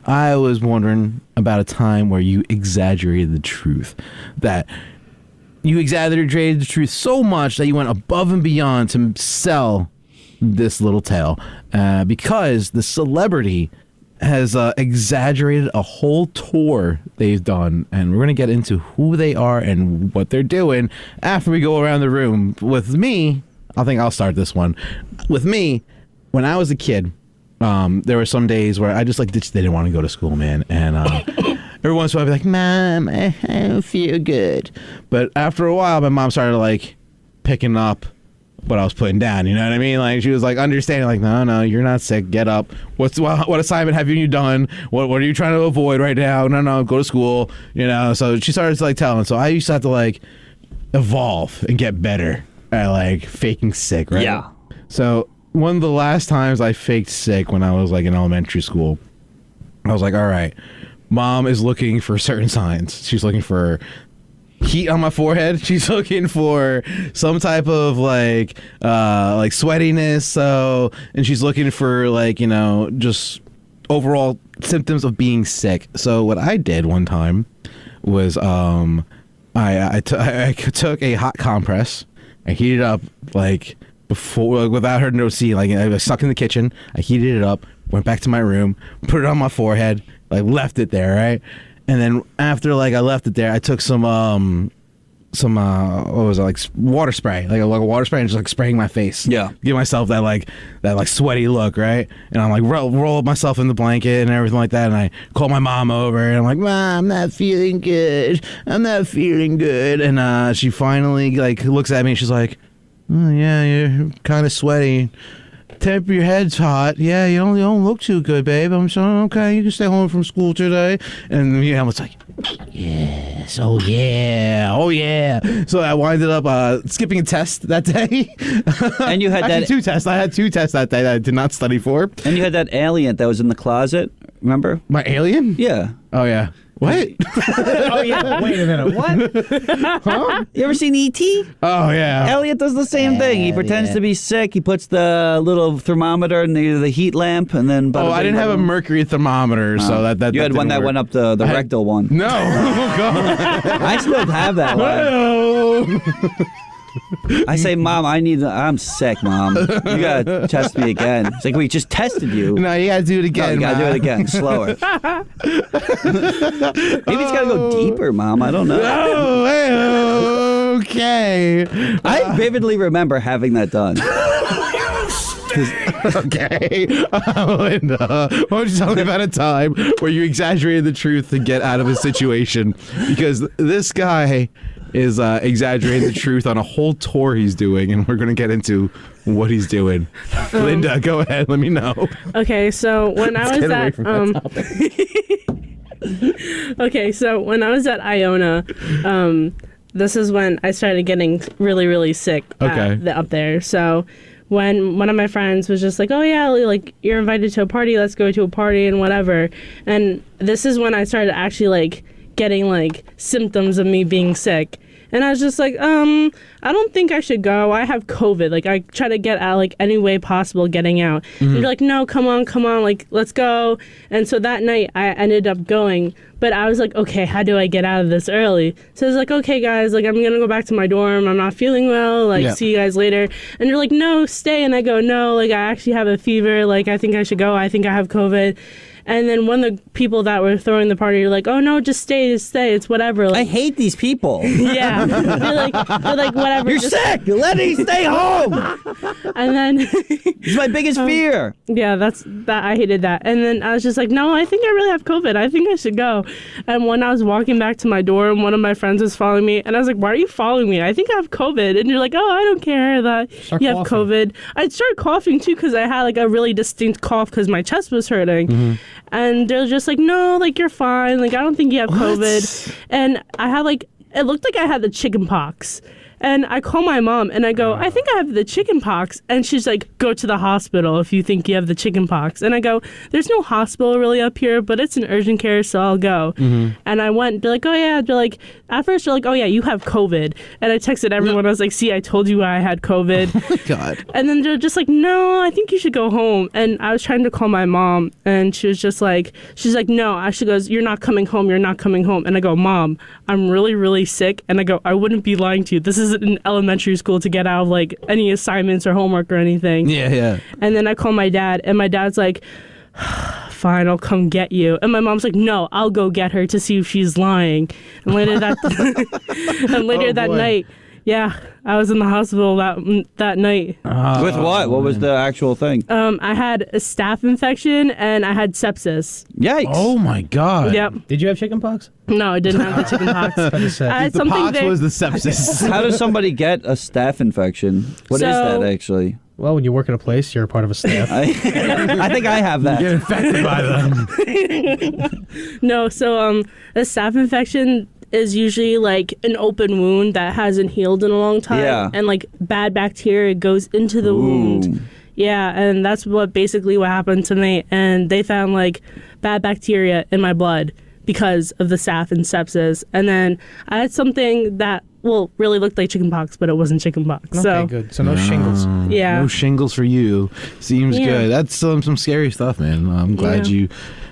I was wondering about a time where you exaggerated the truth. That you exaggerated the truth so much that you went above and beyond to sell this little tale. Because the celebrity has exaggerated a whole tour they've done, and we're going to get into who they are and what they're doing after we go around the room. With me, I think I'll start this one. With me, when I was a kid, there were some days where I just didn't want to go to school, man, and every once in a while I'd be like, Mom, I don't feel good. But after a while, my mom started picking up what I was putting down, you know what I mean? Like, she was understanding, no, you're not sick, get up. What assignment have you done? What are you trying to avoid right now? No, go to school, you know? So she started to telling. So I used to have to evolve and get better at faking sick, right? Yeah. So one of the last times I faked sick when I was in elementary school, I was like, all right, Mom is looking for certain signs. She's looking for heat on my forehead. She's looking for some type of sweatiness. So, and she's looking for just overall symptoms of being sick. So what I did one time was I took a hot compress. I heated it up before, without her noticing. I was stuck in the kitchen. I heated it up, went back to my room, put it on my forehead, left it there, right? And then after I left it there, I took some what was it, water spray, a water spray, and just spraying my face. Yeah. Give myself that sweaty look, right? And I'm roll myself in the blanket and everything like that, and I call my mom over and I'm like, Mom, I'm not feeling good. And she finally looks at me and she's like, oh yeah, you're kind of sweaty. Tip your head's hot. Yeah, you don't look too good, babe. I'm so okay. You can stay home from school today. And I was like, yes, oh yeah. So I winded up skipping a test that day. And you had actually, that 2 tests. I had 2 tests that day that I did not study for. And you had that alien that was in the closet. Remember? My alien? Yeah. Oh yeah. What? Oh yeah. Wait a minute. What? Huh? You ever seen E.T.? Oh yeah. Elliot does the same thing. He pretends to be sick. He puts the little thermometer in the heat lamp, and then. I didn't have a mercury thermometer, so that you had one that went up the rectal one. No. Oh God. I still have that one. I say, Mom, I'm sick, Mom. You gotta test me again. It's like, we just tested you. No, you gotta do it again. No, you gotta do it again, slower. Maybe it's gotta go deeper, Mom. I don't know. Oh, okay. I vividly remember having that done. Okay. Linda, why don't you tell me about a time where you exaggerated the truth to get out of a situation? Because this guy is exaggerating the truth on a whole tour he's doing, and we're going to get into what he's doing. Linda, go ahead. Let me know. Okay, so when I was at okay, so when I was at Iona, this is when I started getting really, really sick up there. So when one of my friends was just like, oh yeah, you're invited to a party, let's go to a party and whatever. And this is when I started actually getting symptoms of me being sick. And I was just like, I don't think I should go. I have COVID. I try to get out any way possible getting out. Mm-hmm. And they're like, no, come on, let's go. And so that night I ended up going. But I was like, okay, how do I get out of this early? So I was like, okay, guys, I'm going to go back to my dorm. I'm not feeling well. See you guys later. And they're like, no, stay. And I go, no, I actually have a fever. I think I should go. I think I have COVID. And then one of the people that were throwing the party were like, oh, no, just stay. It's whatever. I hate these people. Yeah. They're like, whatever. You're sick. Let me stay home. And then... It's my biggest fear. Yeah, I hated that. And then I was just like, no, I think I really have COVID. I think I should go. And when I was walking back to my dorm, one of my friends was following me. And I was like, why are you following me? I think I have COVID. And you're like, oh, I don't care that you have COVID. I started coughing, too, because I had a really distinct cough because my chest was hurting. Mm-hmm. And they're just like, no, you're fine. I don't think you have COVID. And I had it looked like I had the chicken pox. And I call my mom and I go, I think I have the chicken pox. And she's like, go to the hospital if you think you have the chicken pox. And I go, there's no hospital really up here, but it's an urgent care, so I'll go. And I went, they're like, oh yeah. They're like, at first they're like, oh yeah, you have COVID. And I texted everyone. I was like, see, I told you I had COVID. Oh my God. And then they're just like, no, I think you should go home. And I was trying to call my mom and she was just like, she's like, no. She goes, you're not coming home. You're not coming home. And I go, Mom, I'm really, really sick. And I go, I wouldn't be lying to you. This isn't an elementary school to get out of like any assignments or homework or anything. Yeah. And then I call my dad and my dad's like, fine, I'll come get you. And my mom's like, no, I'll go get her to see if she's lying. And later that night, yeah, I was in the hospital that night. With what? What was the actual thing? I had a staph infection and I had sepsis. Yikes. Oh my God. Yep. Did you have chicken pox? No, I didn't have the chicken pox. I had The something pox there. was the sepsis. How does somebody get a staph infection? What is So- that actually? Well, when you work at a place, you're a part of a staff. I think I have that. Get infected by them. No, so a staph infection is usually like an open wound that hasn't healed in a long time. Yeah. And like bad bacteria goes into the wound. Yeah, and that's what happened to me. And they found like bad bacteria in my blood because of the staph and sepsis. And then I had something that really looked like chickenpox, but it wasn't chickenpox. So Okay, good. So no shingles. yeah. No shingles for you. Seems Yeah. good. That's some scary stuff, man. I'm glad Yeah. you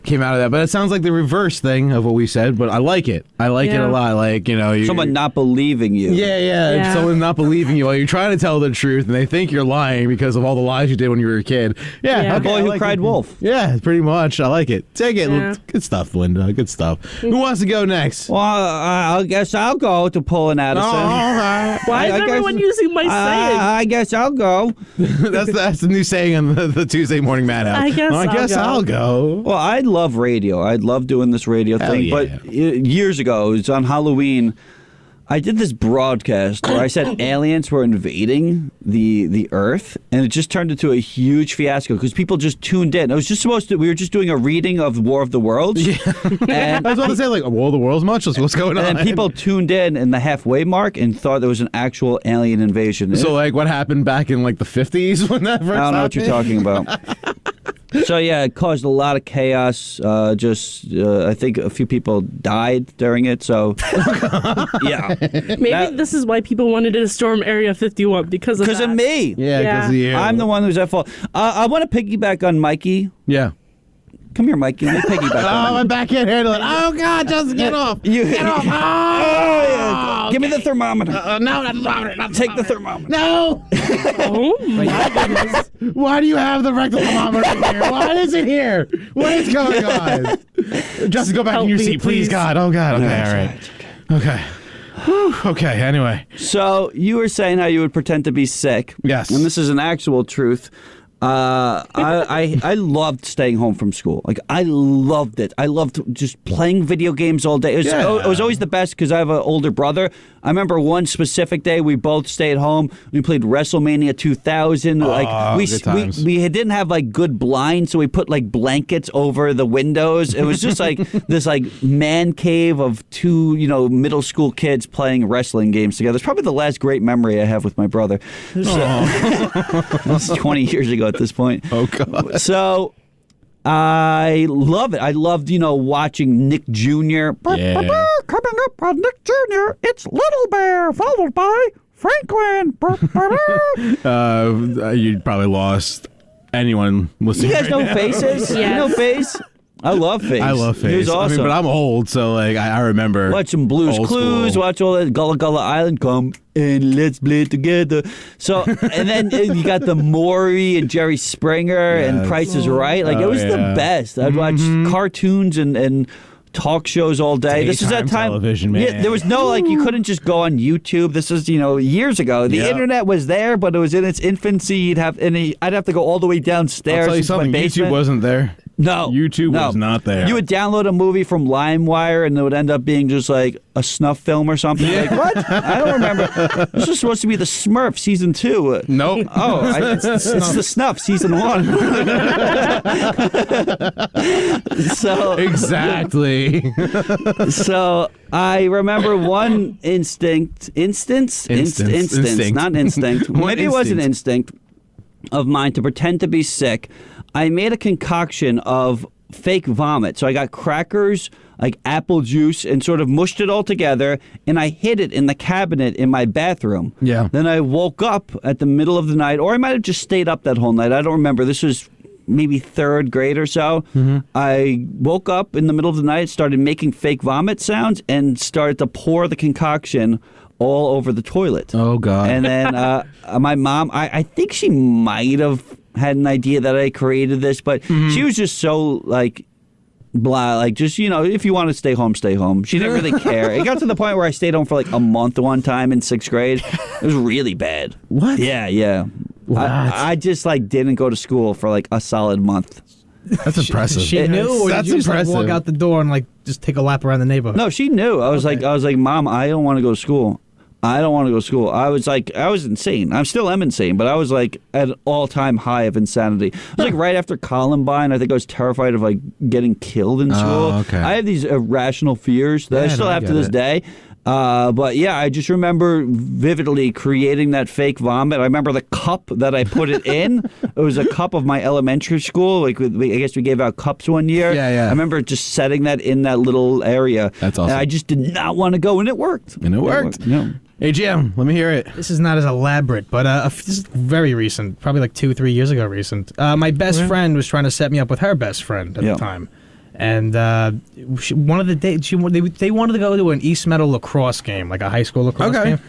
came out of that. But it sounds like the reverse thing of what we said, but I like it. I like it a Yeah. lot. Like, Someone not believing you. Yeah. If Yeah. someone's not believing you while you're trying to tell the truth and they think you're lying because of all the lies you did when you were a kid. Yeah. Yeah. Okay, Boy I who like cried it. wolf. Yeah, pretty much. I like it. Take it. Yeah. Good stuff, Linda. Good stuff. Who wants to go next? Well, I guess I'll go to pull an Addison. Why is I guess- everyone using my saying? I guess I'll go. That's the new saying on the Tuesday Morning Madhouse. I guess I'll go. Well, I love radio. I love doing this radio Hell thing. yeah. But years ago, it was on Halloween. I did this broadcast where I said aliens were invading the Earth, and it just turned into a huge fiasco because people just tuned in. It was just we were just doing a reading of War of the Worlds. Yeah. And I was about to say, like, well, the world's much. What's going on? and then people tuned in the halfway mark and thought there was an actual alien invasion. So, like, what happened back in, like, the 50s when that first I don't know what you're happened? talking about. So yeah, it caused a lot of chaos. I think a few people died during it. So yeah, Maybe this is why people wanted to storm Area 51 because of that. me. Yeah, Yeah. because of you. I'm the one who's at fault. I want to piggyback on Mikey. Yeah. Come here, Mikey. Let me piggyback Oh, on my back can't handle it. Oh, God, Justin, get off. you. Get off. Oh, yeah. Give me the thermometer. No, not Take the thermometer. No. Oh my goodness. Why do you have the rectal thermometer in here? Why is it here? What is going on? Justin, go back Help in your me, seat, please. please. God. Oh, God. Okay, all right. Okay. Whew. Okay, anyway. So you were saying how you would pretend to be sick. Yes. And this is an actual truth. I loved staying home from school. Like, I loved it. I loved just playing video games all day. It was always the best because I have an older brother. I remember one specific day we both stayed home. We played WrestleMania 2000. Good times. We didn't have like good blinds, so we put like blankets over the windows. It was just like this like man cave of two middle school kids playing wrestling games together. It's probably the last great memory I have with my brother. That's 20 years ago at this point. Oh, God. So I love it. I loved, watching Nick Jr. Yeah. Coming up on Nick Jr., it's Little Bear, followed by Franklin. You probably lost anyone listening. You guys know Faces? You know Face? I love Face. I love Face. He was awesome. but I'm old, so like I remember. Watch some Blues old Clues. school. Watch all that Gullah Gullah Island. Come and let's play together. So, and then you got the Maury and Jerry Springer and Yes. Price is Right. Like, it was the best. I'd watch cartoons and talk shows all day. This is that Daytime time. television, man. Yeah, there was no, you couldn't just go on YouTube. This is, years ago. The Yep. internet was there, but it was in its infancy. I'd have to go all the way I'll downstairs tell you into my something. basement. YouTube wasn't there. No. YouTube no. was not there. You would download a movie from LimeWire and it would end up being just like a snuff film or something. Like, what? I don't remember. This was supposed to be the Smurf season 2. Nope. It's the Snuff season 1. So Exactly. So I remember one instance, not instinct. Maybe it was an instinct of mine to pretend to be sick. I made a concoction of fake vomit. So I got crackers, like apple juice, and sort of mushed it all together, and I hid it in the cabinet in my bathroom. Yeah. Then I woke up at the middle of the night, or I might have just stayed up that whole night. I don't remember. This was maybe 3rd grade or so. Mm-hmm. I woke up in the middle of the night, started making fake vomit sounds, and started to pour the concoction all over the toilet. Oh, God. And then my mom, I think she might have had an idea that I created this, but she was just so like blah, like just, if you want to stay home, stay home. She didn't really care. It got to the point where I stayed home for like a month one time in 6th grade. It was really bad. What? Yeah. What? I just like didn't go to school for like a solid month. That's impressive. She knew, or That's did you just like, impressive. walk out the door and like just take a lap around the neighborhood? No, she knew. I was like, Mom, I don't want to go to school. I don't want to go to school. I was insane. I still am insane, but I was like at an all-time high of insanity. It was like right after Columbine. I think I was terrified of like getting killed in school. Okay. I have these irrational fears that I still have to get this it. day. But yeah, I just remember vividly creating that fake vomit. I remember the cup that I put it in. It was a cup of my elementary school. Like I guess we gave out cups one year. Yeah. I remember just setting that in that little area. That's awesome. And I just did not want to go, and it worked. Yeah. Hey, Jim, let me hear it. This is not as elaborate, but this is very recent, probably like 2-3 years ago recent. My best friend was trying to set me up with her best friend at the time. And one of the days, they wanted to go to an East Meadow lacrosse game, like a high school lacrosse game.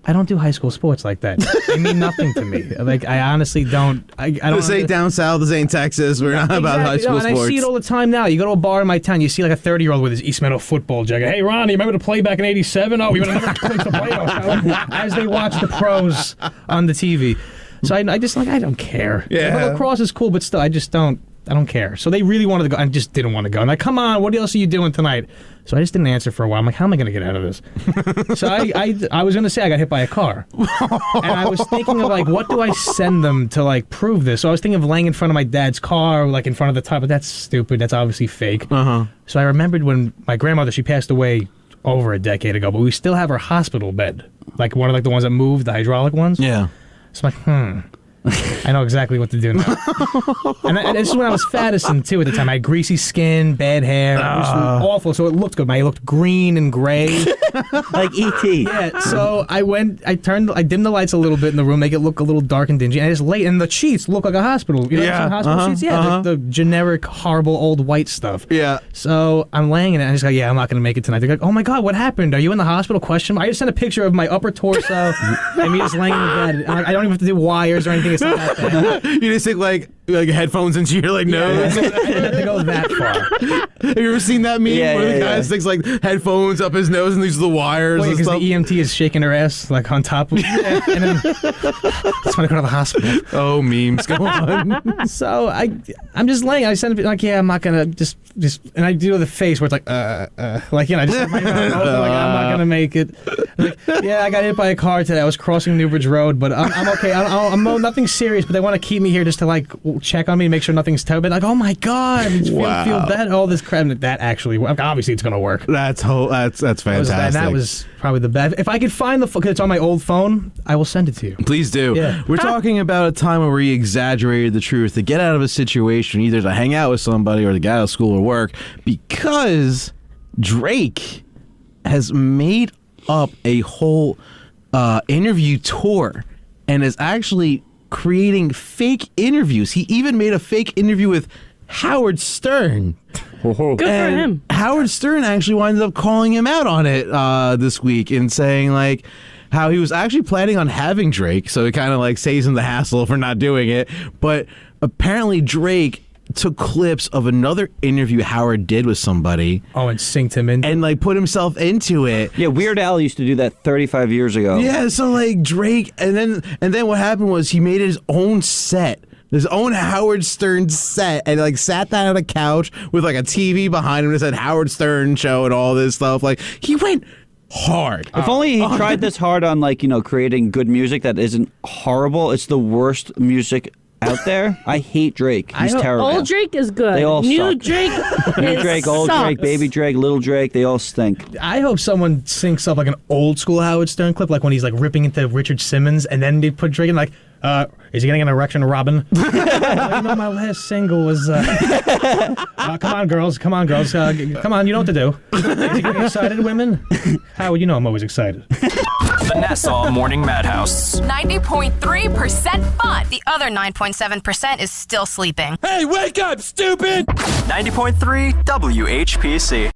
I don't do high school sports like that. They mean nothing to me. Like, I honestly don't. I don't. This ain't down south. This ain't Texas. We're not about high school and sports. I see it all the time now. You go to a bar in my town, you see like a 30-year-old with his East Meadow football jacket. Hey, Ronnie, remember to play back in '87? Oh, we would have never clinched the playoffs. As they watch the pros on the TV. So I just like, I don't care. Yeah. Lacrosse is cool, but still, I don't care. So they really wanted to go. I just didn't want to go. I'm like, come on, what else are you doing tonight? So I just didn't answer for a while. I'm like, how am I going to get out of this? So I was going to say I got hit by a car. And I was thinking of like, what do I send them to like prove this? So I was thinking of laying in front of my dad's car, like in front of the top, but that's stupid. That's obviously fake. So I remembered when my grandmother, she passed away over a decade ago, but we still have her hospital bed. Like one of like the ones that moved, the hydraulic ones. Yeah. So I'm like, I know exactly what to do now. and this is when I was fattest too at the time. I had greasy skin, bad hair. It was awful. So it looked good. I looked green and gray. Like E.T. Yeah, so I dimmed the lights a little bit in the room, make it look a little dark and dingy. And I just lay, and the sheets look like a hospital. You know, some hospital sheets? Yeah, the generic, horrible, old white stuff. Yeah. So I'm laying in it, and I just go, yeah, I'm not going to make it tonight. They're like, oh my God, what happened? Are you in the hospital? I just sent a picture of my upper torso and me just laying in the bed. And I don't even have to do wires or anything. It's not that bad. You just stick like headphones into your like nose. I didn't have to go that far. Have you ever seen that meme where the guy sticks like headphones up his nose and these are the wires and Because stuff? the EMT is shaking her ass like on top of it. And then that's when I go to the hospital. Oh, memes, go on. So I'm just laying. I send it like, yeah, I'm not gonna just, and I do the face where it's like, like, you know, I just have my mouth open, like I'm not gonna make it. Like, yeah, I got hit by a car today. I was crossing Newbridge Road, but I'm okay. I'm nothing serious, but they want to keep me here just to like check on me, make sure nothing's terrible. Like, oh my God, I just feel bad. All this crap. That actually, obviously, it's gonna work. That's fantastic. That was probably the best. If I could find because it's on my old phone, I will send it to you. Please do. Yeah. We're talking about a time where we exaggerated the truth to get out of a situation, either to hang out with somebody or to get out of school or work, because Drake has made up a whole interview tour and is actually creating fake interviews. He even made a fake interview with Howard Stern. Good for him. Howard Stern actually winded up calling him out on it this week and saying like how he was actually planning on having Drake, so it kind of like saves him the hassle for not doing it. But apparently Drake took clips of another interview Howard did with somebody. Oh, and synced him in. And like put himself into it. Yeah, Weird Al used to do that 35 years ago. Yeah, so like Drake, and then what happened was he made his own set his own Howard Stern set, and like sat down on a couch with like a TV behind him that said Howard Stern Show and all this stuff. Like, he went hard. If only he tried this hard on, like, creating good music that isn't horrible. It's the worst music out there. I hate Drake. He's terrible. Old Drake is good. They all New suck. Drake New Drake, old sucks. Drake, baby Drake, little Drake, they all stink. I hope someone syncs up like an old school Howard Stern clip, like when he's like ripping into Richard Simmons, and then they put Drake in like, is he getting an erection, Robin? My last single was, come on, girls, come on, you know what to do. Is he getting excited, women? Howard, I'm always excited. The Nassau Morning Madhouse. 90.3% fun. The other 9.7% is still sleeping. Hey, wake up, stupid! 90.3 WHPC.